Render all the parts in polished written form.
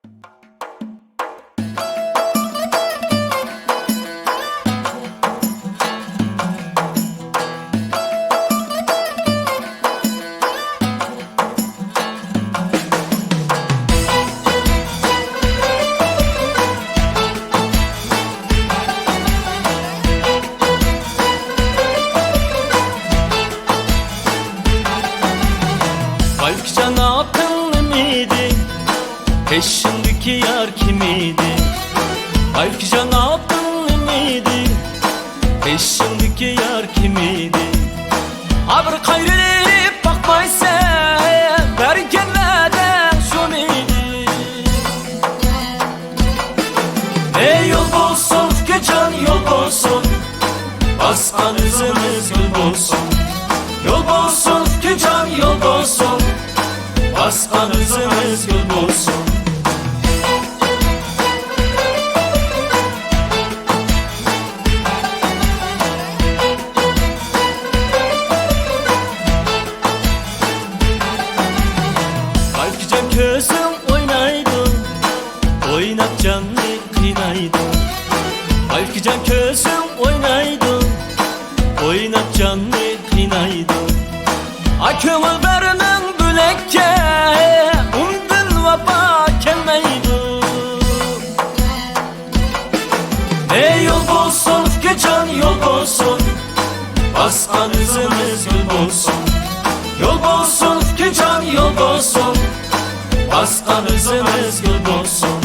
Kalp canatın miydi? Peşindeki yar kimiydi? Kalp canatın miydi? Peşindeki yar kimiydi? Abr kayrılıp bakmaysa bergenlerden şu miydi? Ey yol bolsun ki can yol bolsun, baskan üzümüz gül bolsun. Yol bolsun ki can yol bolsun, baskan üzümüz gül bolsun. Kalp can közüm oynaydı, oynat canlı kıynaydı. Kalp can közüm oynaydı, oynat canlı kıynaydı. Akımı vermen bülekke, umdun vapa kelmeydi. Ey yol bolsun ki can yol bolsun, baskan üzümüz gül bolsun. Yol bolsun ki can yol bolsun, baskan üzümüz gül bolsun.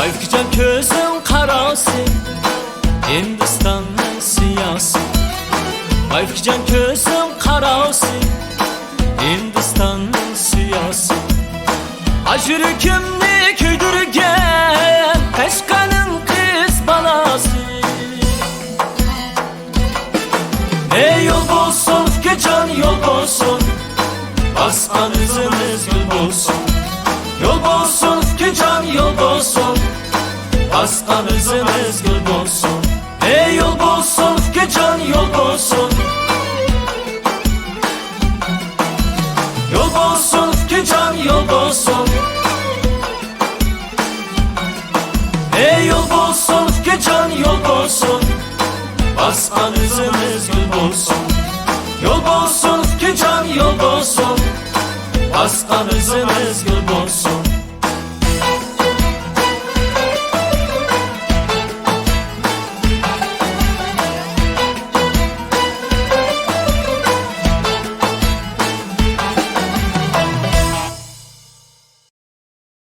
Kalp can közün karası, Hindistan'ın siyasi. Kalp can közün karası, Hindistan'ın siyasi. Aşırı hükümlü köydürgen, peşkanın kız balası. Ey yol bolsun ki can yol bolsun, baskan üzümüz gül bolsun. Yol bolsun ki can yol bolsun, baskan üzümüz gül bolsun. Ey yol bolsun ki can yol bolsun. Yol bolsun ki can yol bolsun. Ey yol bolsun ki can yol bolsun, baskan üzümüz gül bolsun. Yol bolsun ki can yol bolsun, baskan üzümüz gül bolsun.